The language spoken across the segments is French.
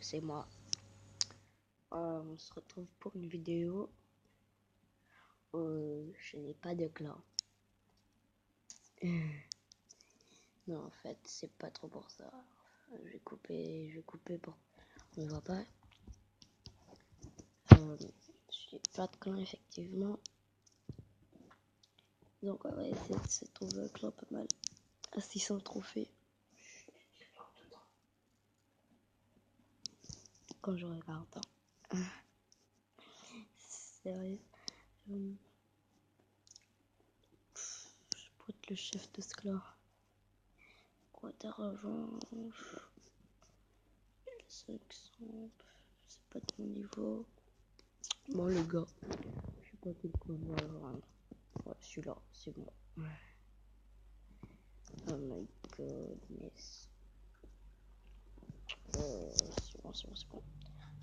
c'est moi. On se retrouve pour une vidéo où je n'ai pas de clan. Non, en fait, c'est pas trop pour ça. Je vais couper pour... On ne voit pas. Je n'ai pas de clan, effectivement. Donc, on va essayer de se trouver un clan pas mal. À 600 trophées. Quand j'aurai 40 ans. Sérieux. Je peux être le chef de ce clan. Quoi d'argent? 500. C'est pas de mon niveau. Bon, les gars. Je sais pas quel clan on va vendre. Ouais, celui-là, c'est bon. Oh my goodness. C'est bon. En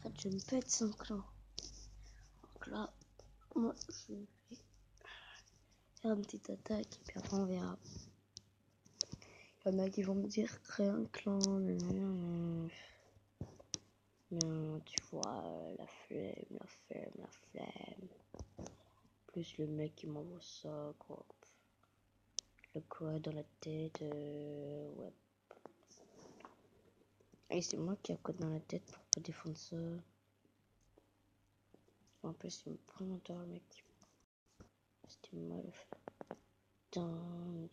fait, je ne peux être sans clan. Donc là, moi, je vais faire une petite attaque et puis après on verra. Il y en a qui vont me dire créer un clan. Non, tu vois, la flemme. Plus le mec qui m'envoie ça, quoi. Le quoi dans la tête, ouais. Et c'est moi qui a quoi dans la tête pour pas défendre ça. En plus, il me prend mon temps, le mec. C'était mal fait. Dump,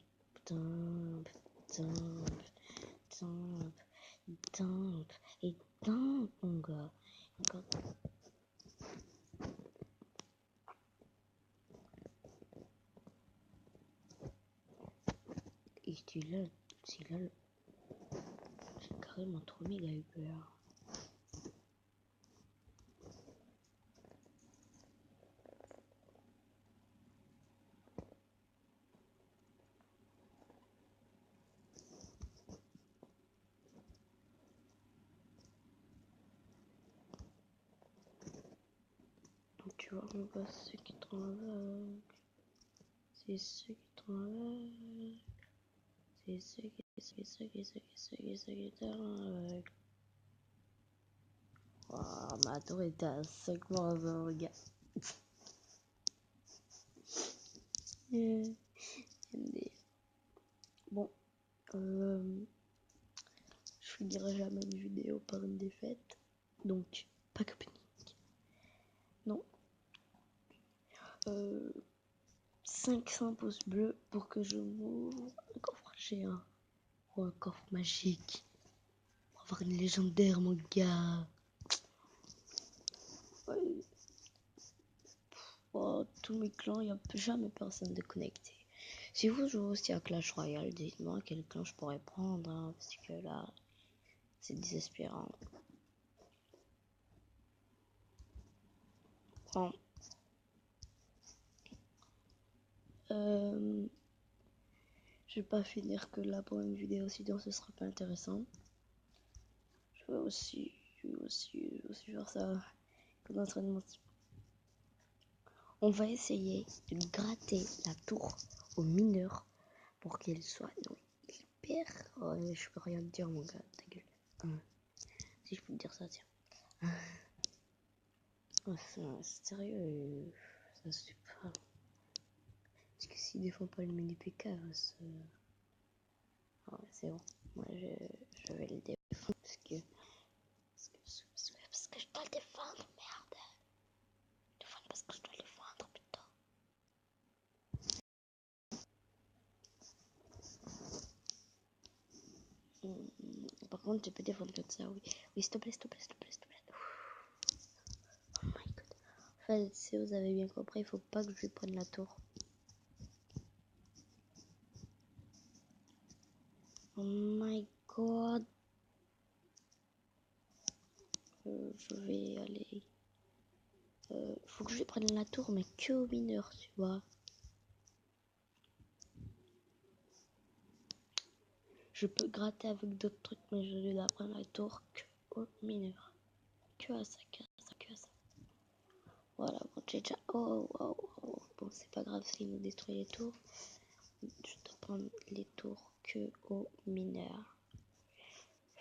mon gars. Et c'est là, j'ai carrément trop méga eu peur. Tu vois, mon gars, c'est ceux qui tournent avec. C'est ceux qui tournent avec. C'est ceux qui tournent avec. Oh, ma tour était à 5 morts, gars. Bon, je finirai jamais une vidéo par une défaite. Donc, pas que panique. Non. 500 pouces bleus pour que je m'ouvre un coffre géant ou un coffre magique pour avoir une légendaire, mon gars. Ouais. Oh, tous mes clans, il n'y a jamais personne de connecté. Si vous jouez aussi à Clash Royale, dites-moi quel clan je pourrais prendre, hein, parce que là, c'est désespérant. Bon. Je vais pas finir que là pour une vidéo, sinon ce sera pas intéressant. Je vais aussi faire ça comme entraînement. On va essayer de gratter la tour aux mineurs pour qu'elle soit hyper... Oh, je peux rien te dire, mon gars, ta gueule. Si je peux te dire ça, tiens. Oh, c'est sérieux, ça se fait pas. Parce que s'il défend pas le mini PK, oh, c'est bon. Moi, je vais le défendre parce que je dois le défendre, merde. Parce que je dois le défendre, putain. Par contre, tu peux défendre comme ça, oui. Oui, s'il te plaît. Oh my god. En fait, si vous avez bien compris, il faut pas que je lui prenne la tour. Oh my god. Je vais aller... faut que je lui prenne la tour, mais que aux mineurs, tu vois. Je peux gratter avec d'autres trucs, mais je vais la prendre la tour que aux mineurs. Que à ça. Voilà, bon, j'ai déjà... Oh. Bon, c'est pas grave s'il nous détruit les tours. Je dois prendre les tours que aux mineurs.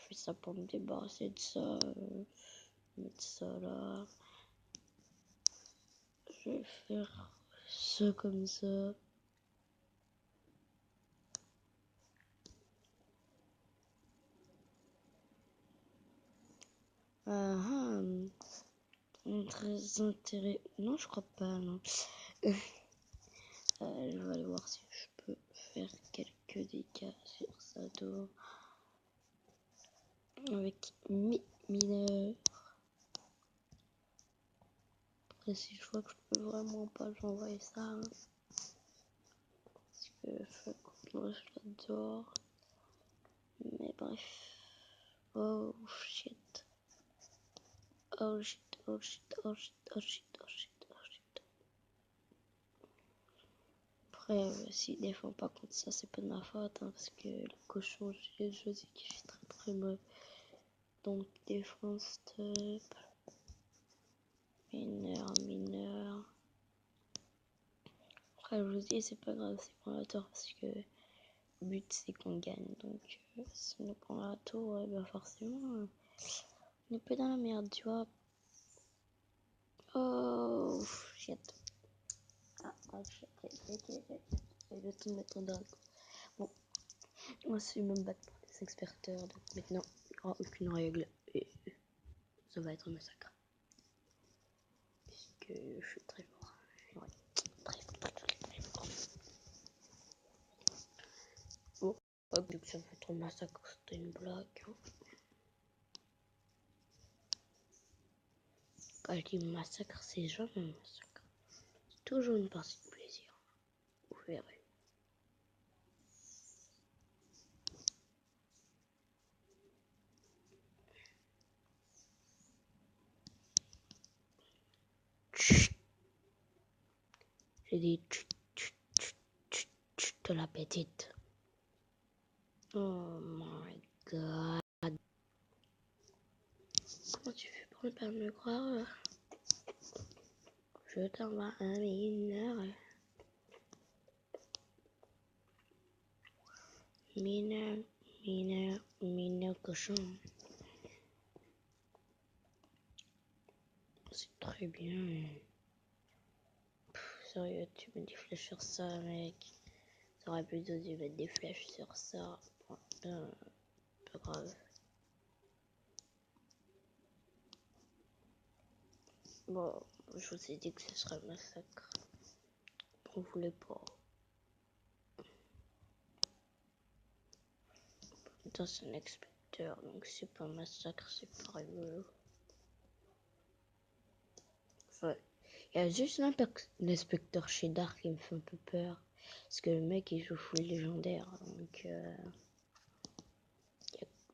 fais ça pour me débarrasser de ça. Mettre ça là. Je vais faire ça comme ça. Ah, très intéressant. Non, je crois pas, non. Je vais aller voir si je peux faire quelques dégâts sur ça dehors. Avec mes mineurs. Après, si je vois que je peux vraiment pas, j'envoie ça. Hein. Parce que moi, je l'adore. Mais bref. Oh shit. Oh shit, oh shit, oh shit, oh shit, oh shit, oh shit. Après, s'il défend pas contre ça, c'est pas de ma faute, hein, parce que le cochon, je sais qu'il fait très très mal. Donc, défense top. Mineur. Après, je vous dis, c'est pas grave, c'est pour la tour, parce que le but c'est qu'on gagne. Donc, si on prend la tour, ben forcément, on est peu dans la merde, tu vois. Oh shit. J'ai le temps de mettre en dingue. Bon, on va se me battre pour les experteurs. Donc maintenant, il n'y aura aucune règle. Et ça va être un massacre. Puisque je suis très fort. Ouais, très fort. Bon, vu que ça va être un massacre, c'était une blague. Hein. Quand je dis massacre, c'est jamais un massacre. C'est toujours une partie de plaisir. Vous verrez. J'ai dit de la petite. Oh my god. Comment tu fais pour ne pas me croire? Je t'envoie un mineur. Mineur cochon. C'est très bien. Sérieux, tu mets des flèches sur ça, mec. T'aurais plutôt dû mettre des flèches sur ça. Bon, pas grave. Bon, je vous ai dit que ce serait un massacre. On voulait pas. Putain, c'est un inspecteur, donc c'est pas un massacre, c'est pas rigolo. Ouais. Il y a juste l'inspecteur Cheddar qui me fait un peu peur. Parce que le mec il joue full légendaire. Donc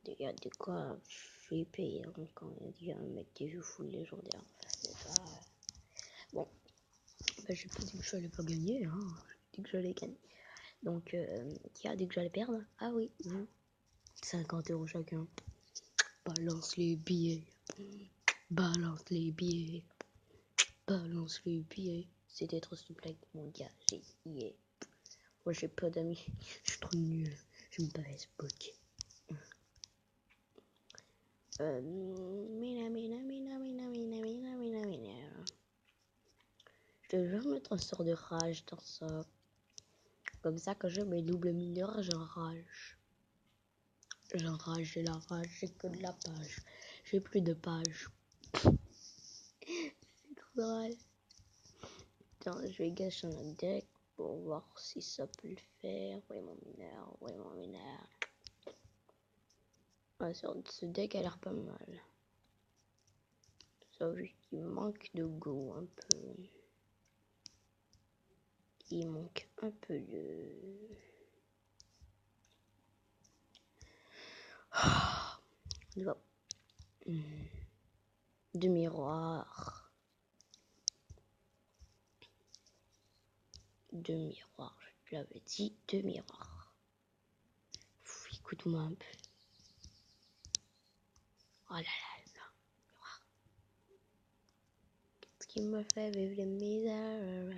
il y a de quoi flipper hein, quand il y a un mec qui joue full légendaire. Enfin, c'est pas... Bon, bah, j'ai pas dit que j'allais pas gagner. Hein. J'ai dit que j'allais gagner. Donc qui a dit que j'allais perdre? Ah oui, vous. 50 € chacun. Balance les billets. Balance les billets. Balance les billets. C'était trop stupide, mon gars. J'ai yeah. Moi j'ai pas d'amis. Je suis trop nul. J'aime pas Facebook. Je vais mettre un sort de rage dans ça. Comme ça, quand j'ai mes doubles mineurs, j'enrage. J'enrage, j'ai la rage, j'ai que de la page. J'ai plus de pages. C'est trop drôle. Attends, je vais gâcher un deck pour voir si ça peut le faire. Ouais, mon mineur, ouais, mon mineur. Ouais, ce deck a l'air pas mal. Sauf qu'il manque de go un peu. Il manque un peu de miroir. De miroir, je l'avais dit, de miroir. Écoute-moi un peu. Oh là là, miroir. Qu'est-ce qui me fait vivre les misères?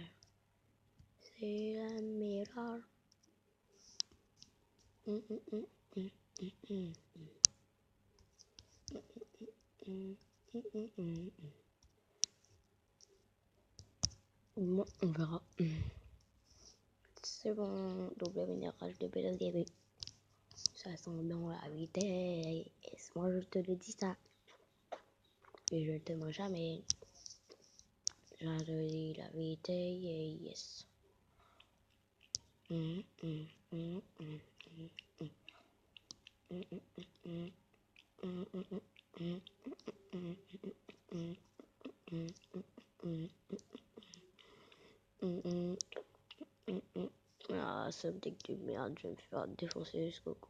C'est la miroir. Bon, on verra. C'est bon, double minérage de Belgrade. Ça sent bon la vitesse. Moi je te le dis ça. Et je te mens jamais. Je te dis la vitesse. Yes. Ah, ce deck de merde, je vais me faire défoncer jusqu'au cou.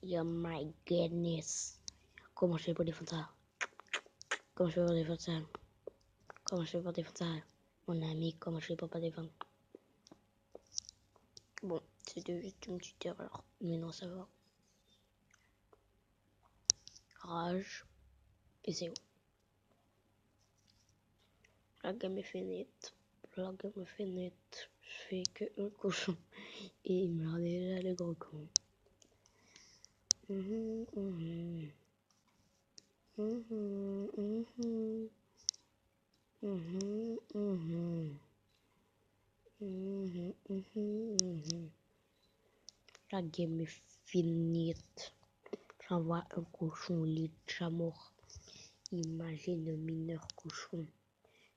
Oh my goodness. Comment je fais pour défendre ça? Comment je fais pour défendre ça? Comment je fais pour défendre ça? Mon ami, comment je fais pour pas défendre? Bon, c'était juste une petite erreur. Mais non, ça va. Rage. Et c'est où? La game est finie. La game est finie. Je fais que un cochon. Et il meurt déjà le gros con. La game est finie. J'envoie un cochon lit chat mort. Imagine le mineur cochon.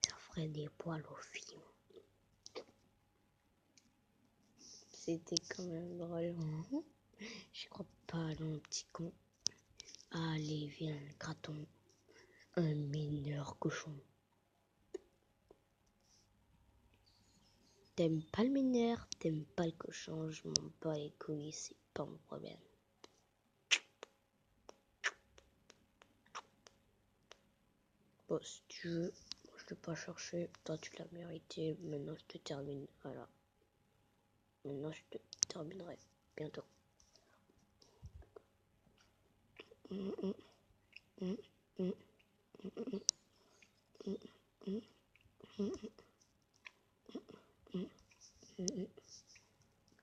Ça ferait des poils au film. C'était quand même drôle. Je crois pas, non, petit con. Allez, viens, grattons. Un mineur cochon. T'aimes pas le mineur, t'aimes pas le cochon, je m'en bats les couilles, c'est pas mon problème. Bon, si tu veux, je l'ai pas cherché, toi tu l'as mérité, maintenant je te termine, voilà. Maintenant je te terminerai bientôt.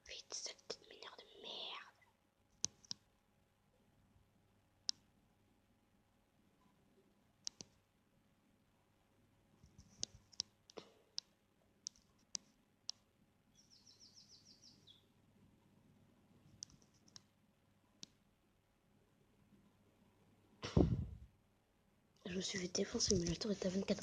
Vite, cette petite mineur de merde. Je me suis fait défoncer, mais le tour est à 24.